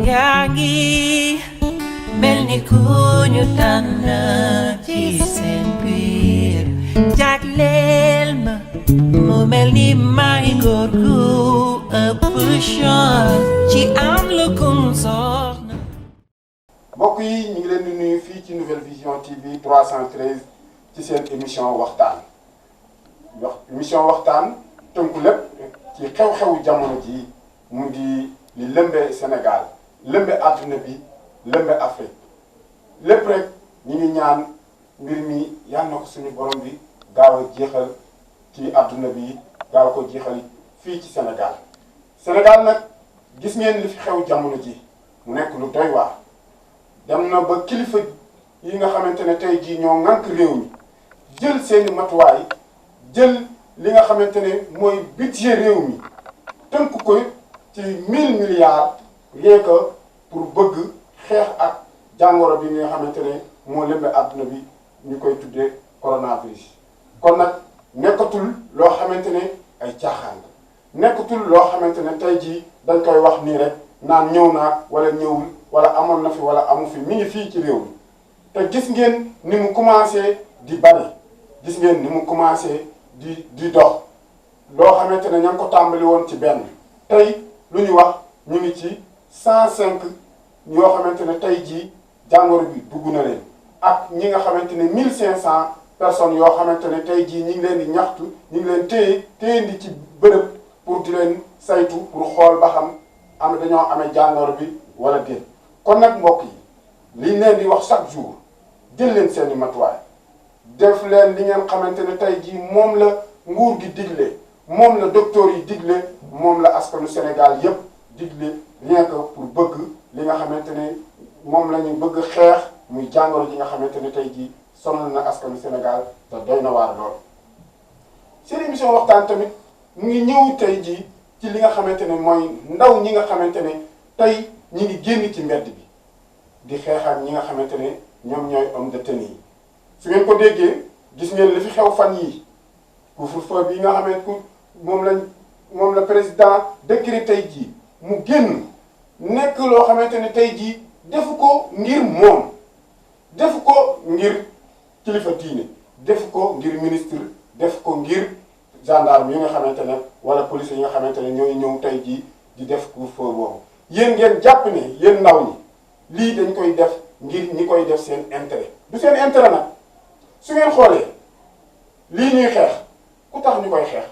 yaa ngi mel ni ku ñu tànn ci seen biir jagleel ma mu mel ni may góor gu ëpp chance ci am lu kum soxna. mbokk yi ñu ngi leen di nuyu fii ci Nouvelle Vision TV 313 ci seen émission waxtaan waxtaan tënku lépp ci xew-xewu jamono ji mu di li lëmbe Sénégal lëmbe àdduna bi lëmbe Afrique lépp rek ñu ngi ñaan mbir mi yal na ko suñu borom bi gaaw a jeexal ci àdduna bi gaaw ko jeexal fii ci Sénégal nag gis ngeen li fi xew jamono ji mu nekk lu doy waar dem na ba kilifa yi nga xamante ne tey jii ñoo ŋànk réew mi jël seeni matuwaay jël li nga xamante ne mooy budget réew mi tënk ko ci 1000 milliards rien que pour bëgg xeex ak jàngoro bi nga xamante ne moo lëmbe àdduna bi ñu koy tuddee coronavirus. kon nag nekkatul loo xamante ne ay caaxaan nekkatul loo xamante ne tey jii dañ koy wax nii rek naan ñëw naa wala ñëwul wala amoon na fi wala amu fi mi ngi fii ci réew mi te gis ngeen ni mu commencé di bari gis ngeen ni mu commencé di dox loo xamante ne ña ngi ko tàmbali woon ci benn tey lu ñu wax ñu ngi ci 105 yoo xamante ne tey jii jàngoro bi dugg na leen ak ñi nga xamante ne 1500 personnes yoo xamante ne tey jii ñi ngi leen di ñaxtu ñi ngi leen téyendi ci bërëb pour di leen saytu pour xool ba xam am dañoo amee jàngoro bi wala déet. kon nag mbokk yi liñ leen di wax chaque jour jël leen seeni matuwaay def leen li ngeen xamante ne tey jii moom la nguur gi digle moom la docteur yi digle moom la askanu Sénégal yépp digle rien que pour bëgg li nga xamante ne moom la ñu bëgg xeex muy jàngoro ji nga xamante ne tey jii sonal na askanu Sénégal te doy na waar lool. seen émission waxtaan tamit mu ngi ñëw tey jii ci li nga xamante ne mooy ndaw ñi nga xamante ne tey ñi ngi génn ci mbedd bi di xeex ak ñi nga xamante ne ñoom ñooy homme de tenue yi. su ngeen ko déggee gis ngeen li fi xew fan yii couvre-feu bi nga xamante moom la président décret tey jii mu génn nekk loo xamante ne tey jii defu ko ngir moom defu ko ngir kilifa diine defu ko ngir ministre def ko ngir gendarme yi nga xamante ne wala police yi nga xamante ne ñooy ñëw tey jii di def couvre-feu boobu. yéen ngeen jàpp ne yéen ndaw ñi lii dañ koy def ngir ñi koy def seen intérêt du seen intérêt nag su ngeen xoolee lii ñuy xeex ku tax ñu koy xeex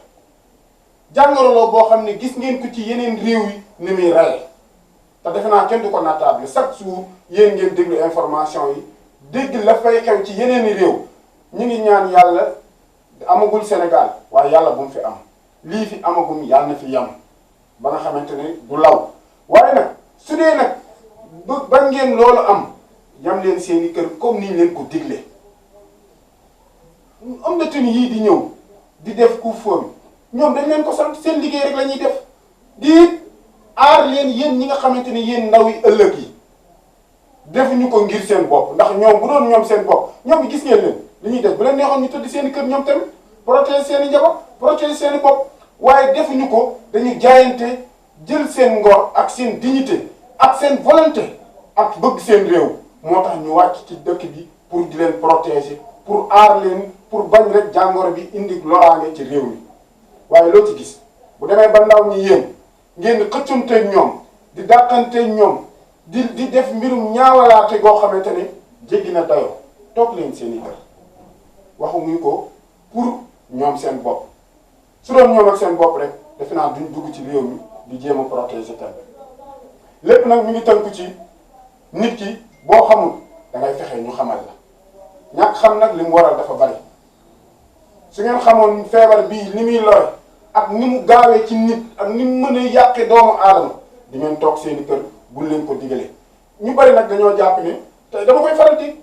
jàngoro la boo xam ne gis ngeen ko ci yeneen réew yi ni muy rey te defe naa kenn du ko nattable chaque jour yéen ngeen déglu information yi dégg la fay xew ci yeneen i réew ñu ngi ñaan yàlla amagul Sénégal waaye yàlla bu mu fi am lii fi amagum yàlla na fi yam ba nga xamante ne du law. waaye nag su dee nag ba ngeen loolu am yam leen seeni kër comme niñ leen ko digle homme de tenue yii di ñëw di def couvre-feu bi ñoom dañ leen ko sant seen liggéey rek la ñuy def di aar leen yéen ñi nga xamante ne yéen ndaw yi ëllëg yi defuñu ko ngir seen bopp ndax ñoom bu doon ñoom seen bopp ñoom gis ngeen leen li ñuy def bu leen neexoon ñu tëdd seeni kër ñoom tamit protéger seeni njaboot protéger seeni bopp waaye defuñu ko dañu jaayante jël seen ngor ak seen dignité ak seen volonté ak bëgg seen réew moo tax ñu wàcc ci dëkk bi pour di leen protéger pour aar leen pour bañ rek jàngoro bi indi loraange ci réew mi waaye loo ci gis bu demee ba ndaw ñi yéen ngeen di xëccanteeg ñoom di dàqanteeg ñoom di def mbirum ñaawalaate goo xamante ne jéggi na dayoo toog leen seen i kër waxuñu ko pour ñoom seen bopp su doon ñoom ak seen bopp rek defe naa duñ dugg ci réew mi di jéem a protéger kenn lépp nag mi ngi tënku ci nit ki boo xamul da ngay fexe ñu xamal la ñàkk xam nag li mu waral dafa bari su ngeen xamoon feebar bii ni muy lore ak ni mu gaawee ci nit ak ni mu mën a yàqe doomu aadama di ngeen toog seeni kër buñ leen ko digalee. ñu bari nag dañoo jàpp ne te dama koy faral di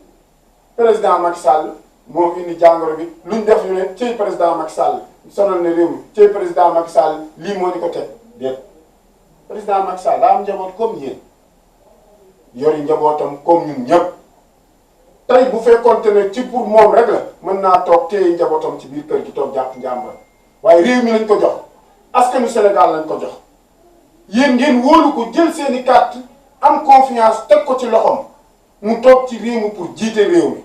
président Macky Sall moo indi jàngoro bi luñ def ñu ne cey président Macky Sall sonal na réew mi cey président Macky Sall lii moo ñu ko teg déet. président Macky Sall daa am njaboot comme yéen yori njabootam comme ñun ñëpp tey bu fekkoonte ne ci pour moom rek la mën naa toog téye njabootam ci biir kër gi toog jàpp njàmbur waaye réew mi lañ ko jox askanu Sénégal lañ ko jox yéen ngeen wóolu ko jël seeni carte am confiance teg ko ci loxoom mu toog ci réew mi pour jiite réew mi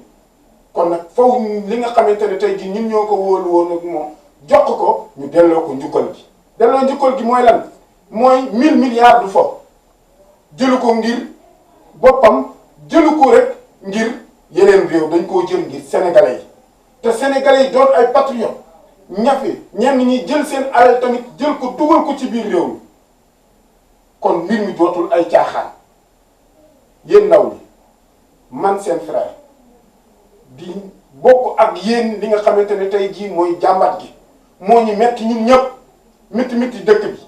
kon nag faw li nga xamante ne tey jii ñun ñoo ko wóolu woon ak moom jox ko ñu delloo ko njukkal gi. delloo njukkal gi mooy lan mooy 1000 milliards du fo jëlu ko ngir boppam jëlu ko rek ngir yeneen réew dañ koo jël ngir sénégalais yi te sénégalais yi doon ay patriotes ñafe ñenn ñi jël seen alal tamit jël ko dugal ko ci biir réew mi kon mbir mi dootul ay caaxaan yéen ndaw ñi man seen frère di bokk ak yéen li nga xamante ne tey jii mooy jàmbat gi moo ñu metti ñun ñëpp miti dëkk bi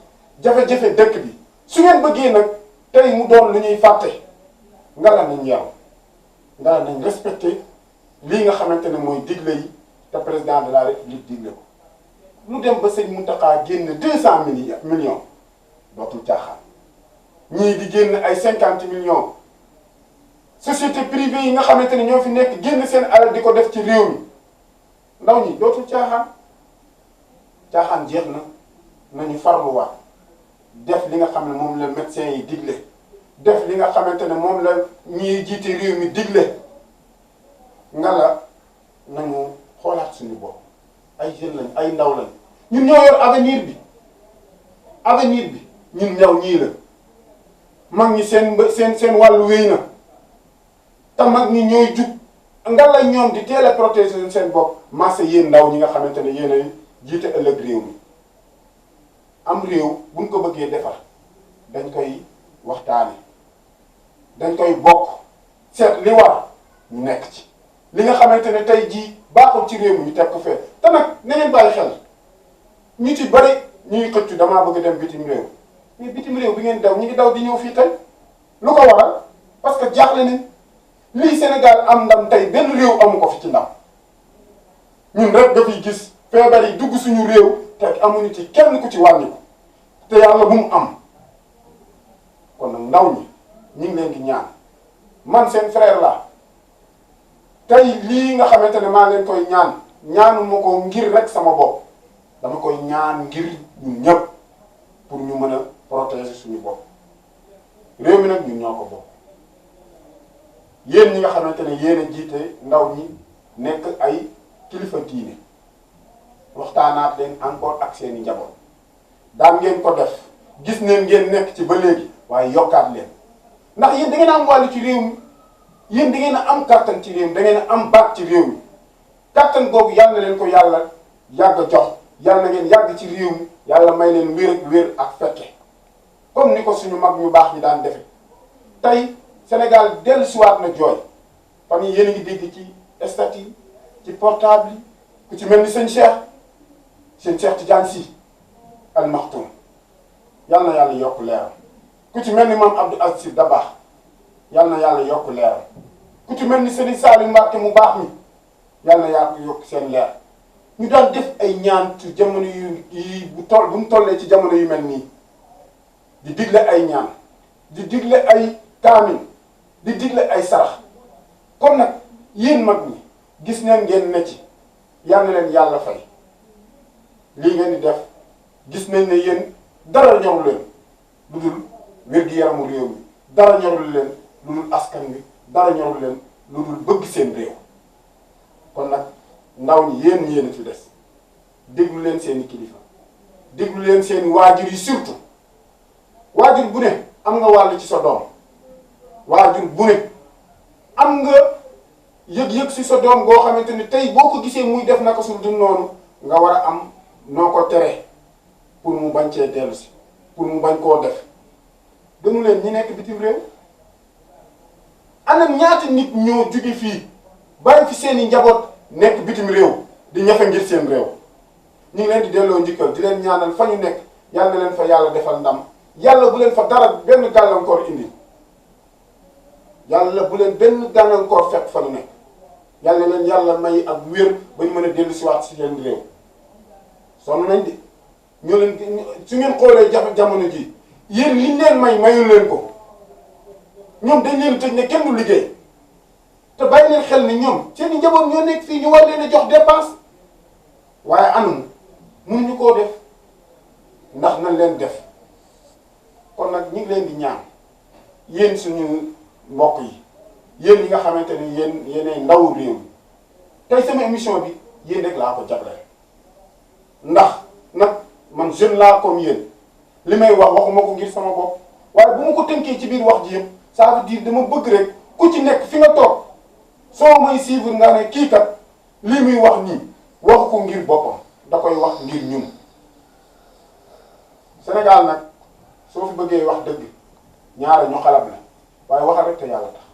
jafe-jafe dëkk bi su ngeen bëggee nag tey mu doon lu ñuy fàtte nga la nañ yaru nga la nañ respecté lii nga xamante ne mooy digle yi te président de la république digle ko lu dem ba sëñ Mountakha génn 200 millions dootul caaxaan ñii di génn ay 50 millions société privée yi nga xamante ne ñoo fi nekk génn seen alal di ko def ci réew mi ndaw ñi dootul caaxaan jeex na nañu farluwaat def li nga xam ne moom la médecin yi digle def li nga xamante ne moom la ñiy jiite réew mi digle nga la nañu xoolaat suñu bopp ay jeunes lañ ay ndaw lañ ñun ñoo yor avenir bi ñun ñaw ñii la mag ñi seen wàllu wéy na te mag ñi ñooy jug nga la ñoom di teel a protéger seen bopp masse yéen ndaw ñi nga xamante ne yéen a jiite ëllëg réew mi am réew buñ ko bëggee defar dañ koy waxtaane dañ koy bokk seet li war ñu nekk ci li nga xamante ne tey jii baaxul ci réew mi ñu teg ko fee te nag na ngeen bàyyi xel ñu ci bëri ñuy xëccu damaa bëgg dem bitim réew mais bitim réew bi ngeen daw ñu ngi daw di ñëw fii tey lu ko waral parce que jaaxle nañ lii Sénégal am ndam tey benn réew amu ko fi ci ndam ñun rek nga fiy gis feebar yi dugg suñu réew te amuñu ci kenn ku ci wàññi ko te yàlla bu mu am kon nag ndaw ñi ñu ngi leen di ñaan man seen frère la tey lii nga xamante ne maa leen koy ñaanuma ko ngir rek sama bopp dama koy ñaan ngir ñun ñëpp pour ñu mën a protéger suñu bopp réew mi nag ñun ñoo ko bokk yéen ñi nga xamante ne yéen a jiite ndaw ñi nekk ay kilifa diine waxtaanaat leen encore ak seeni njaboot daan ngeen ko def gis neen ngeen nekk ci ba léegi waaye yokkaat leen ndax yéen da ngeen a am wàllu ci réew mi yéen da ngeen a am kàttan ci réew mi da ngeen a am baat ci réew mi kàttan googu yàlla na leen ko yàlla yàgg a jox yàlla na ngeen yàgg ci réew mi yàlla may leen wér ak fekke comme ni ko suñu mag ñu baax ñi daan defe tey Sénégal dellusiwaat na jooy fan yii yéen a ngi dégg ci statut ci portable yi ku ci mel ni sëñ Cheikh Tidiane Sy Al Maktoum yàlla na yàlla yokk leeram ku ci mel ni maam Abdou Aziz Sy Dabakh yàlla na yàlla yokk leeram ku ci mel ni Serigne Saliou Mbacké mu baax mi yàlla na yàlla yokk seen leer ñu daan def ay ñaan ci jamono yu bu mu tollee ci jamono yu mel nii di digle ay ñaan di digle ay kaamil di digle ay sarax comme nag yéen mag ñi gis neen ngeen ne ci yal na leen yàlla fay lii ngeen di def gis nañ ne yéen dara ñorul leen lu dul wér-gi-yaramu réew mi dara ñorul leen lu dul askan wi dara ñorul leen lu dul bëgg seen réew kon nag ndaw ñi yéen a fi des déglu leen seeni kilifa déglu leen seeni waajur yi surtout waajur bu ne am nga wàll ci sa doom waajur bu ne am nga yëg-yëg si sa doom goo xamante ni tey boo ko gisee muy def naka su dul noonu nga war a am noo ko tere pour mu bañ cee dellu si pour mu bañ koo def gënu leen ñi nekk bitim réew anam ñaata nit ñoo jóge fii bàyyi fi seeni njaboot nekk bitim réew di ñafe ngir seen réew ñu ngi leen di delloo njikkal di leen ñaanal fa ñu nekk yàlla na leen fa yàlla defal ndam yàlla bu leen fa dara benn gàllankoor indi yàlla bu leen benn gàllankoor fekk fa ñu nekk yàlla leen yàlla may ak wér ba ñu mën a dellu si waat si leen réew sonn nañ de ñoo leen su ngeen xoolee jamono ji yéen liñ leen mayul leen ko ñoom dañ leen tëj ne kenn du liggéey te bàyyi leen xel ni ñoom seen i njaboot ñoo nekk fii ñu war leen a jox dépense waaye anum mënuñu koo def ndax nañ leen def kon nag ñu ngi leen di ñaan yéen suñu mbokk yi yéen ñi nga xamante ni yéenay ndawu réew mi tey sama émission bi yéen rek laa ko jagleel ndax nag man jeune laa comme yéen li may wax waxuma ko ngir sama bopp waaye bu ma ko tënkee ci biir wax ji yëpp ça veut dire dama bëgg rek ku ci nekk fi nga toog soo may suivre nga ne kii kat li muy wax nii waxu ko ngir boppam da koy wax ngir ñun Sénégal nag soo fi bëggee wax dëgg ñaara ñu xalab la waaye waxal rek te yàlla tax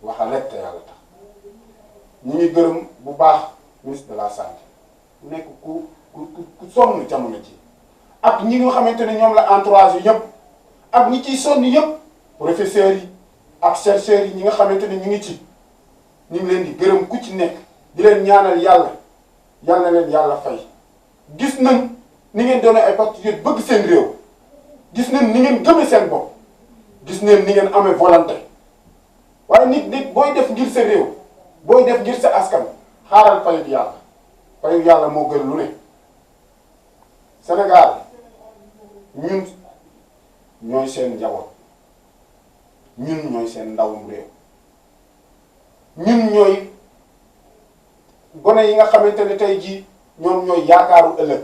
waxal rek te yàlla tax ñu ngi gërëm bu baax ministre de la santé nekk ku sonn jamono ji ak ñi nga xamante ne ñoom la entourage yi yëpp ak ñi ciy sonn yëpp professeurs yi ak chercheurs yi ñi nga xamante ne ñu ngi ci ñu ngi leen di gërëm ku ci nekk di leen ñaanal yàlla yal na leen yàlla fay gis nañ ni ngeen doone ay patriotes bëgg seen réew gis nañ ni ngeen gëmee seen bopp gis nañ ni ngeen amee volonté waaye nit booy def ngir sa réew booy def ngir sa askan xaaral fayu yàlla moo gën lu ne Sénégal ñun ñooy seen njaboot ñun ñooy seen ndawum réew ñun ñooy gone yi nga xamante ne tey jii ñoom ñooy yaakaaru ëllëg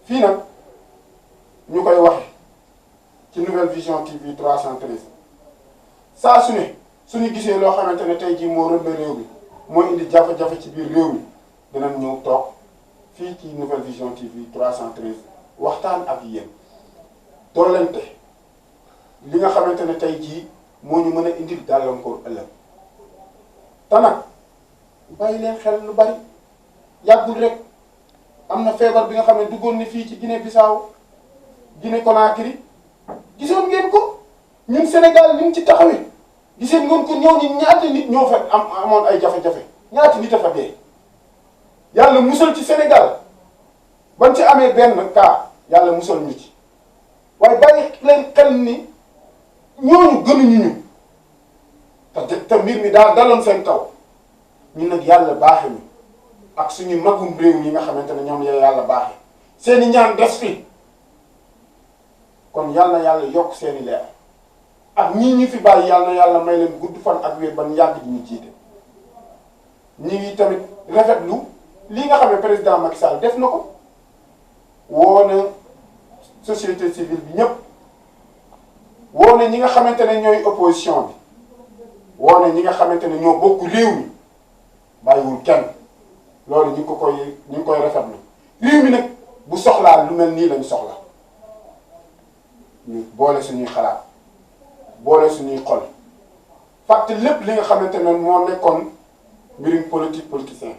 fii nag ñu koy waxe ci Nouvelle Vision TV 313 saa su ne suñu gisee loo xamante ne tey jii moo rëmbe réew bi moo indi jafe-jafe ci biir réew mi dinañ ñëw toog fii ci Nouvelle Vision TV 313 waxtaan ak yéen doolente li nga xamante ne tey jii moo ñu mën a indil gàllankoor ëllëg te nag bàyyi leen xel lu bari yàggul rek am na feebar bi nga xam ne duggoon ni fii ci Guinée Bissau Guinée Conakry gisoon ngeen ko ñun Sénégal ni mu ci taxawee giseen ngeen ko ñooñu ñaata nit ñoo fa amoon ay jafe-jafe ñaata nit a fa dee yàlla musal ci Sénégal bañ ci amee benn cas yàlla musal ñu ci waaye bàyyi leen xel ni ñooñu gënuñu ñu te mbir mi daal daloon seen kaw ñun nag yàlla baaxe ñu ak suñu magum réew yi nga xamante ne ñoom la yàlla baaxe seeni ñaan des fi kon yàlla yàlla yokk seeni leer ak ñii ñu fi bàyyi yàlla may leen gudd fan ak wér ban yàgg di ñu jiite ñi ngi tamit rafetlu lii nga xam ne président Macky Sall def na ko woo na société civile bi ñëpp woo na ñi nga xamante ne ñooy opposition bi woo na ñi nga xamante ne ñoo bokk réew mi bàyyiwul kenn loolu ñu ngi koy rafetlu réew mi nag bu soxlaa lu mel nii lañu soxla ñu boole suñuy xalaat boole suñuy xol fàtte lépp li nga xamante ne moo nekkoon mbirum politicien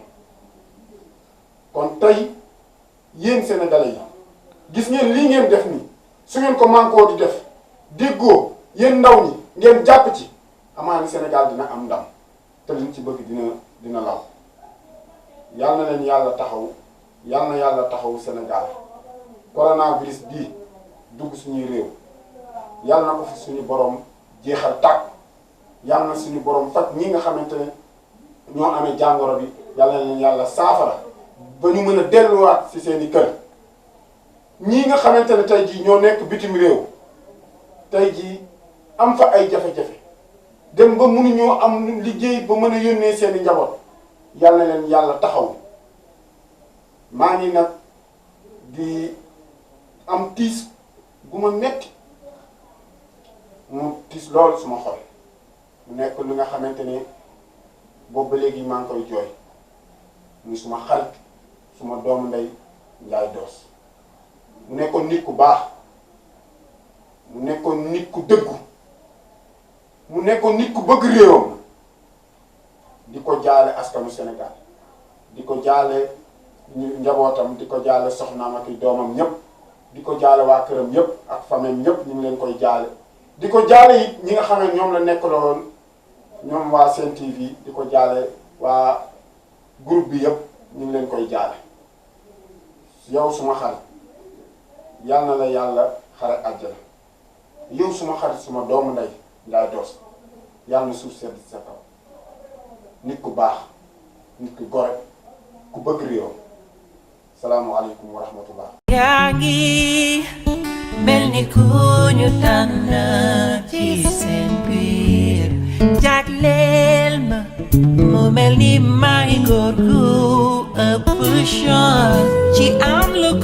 kon tey yéen sénégalais yi gis ngeen lii ngeen def nii su ngeen ko mànkoo di def déggoo yéen ndaw ñi ngeen jàpp ci amaana Sénégal dina am ndam te liñ ci bëgg dina law yal na leen yàlla taxaw yal na yàlla taxaw Sénégal coronavirus bii dugg suñuy réew yal na ko fi suñu borom jeexal tàkk yal na suñu borom faj ñi nga xamante ne ñoo amee jàngoro bi yal na leen yàlla saafara ba ñu mën a delluwaat ci seeni kër ñii nga xamante ne tey jii ñoo nekk bitim réew tey jii am fa ay jafe-jafe dem ba mënuñoo am liggéey ba mën a yónnee seeni njaboot yal na leen yàlla taxaw maa ngi nag di am tiis gu ma metti mu tiis lool suma xol mu nekk li nga xamante ne boobu ba léegi maa ngi koy jooy muy suma xarit suma doomu ndey Njaay Doos mu nekkoon nit ku baax mu nekkoon nit ku dëggu mu nekkoon nit ku bëgg réewam di ko jaale askanu Sénégal di ko jaale njabootam di ko jaale soxnaam ak doomam ñëpp di ko jaale waa këram yëpp ak famille ñëpp ñu ngi leen koy jaale di ko jaale it ñi nga xam ne ñoom la nekkaloon ñoom waa Sen TV di ko jaale waa groupe bi yëpp ñu ngi leen koy jaale yow suma xarit yal na la yàlla xare àjjana yow suma xarit suma doomu ndey Njaay Doos yàlla na suuf sedd sa kaw nit ku baax nit ku gore ku bëgg réew salaamualeykum wa rahmatullah yaa ngi mel ni ku ñu tànn ci seen biir jagleel ma mu mel ni may góor gu ëpp chance ci am lu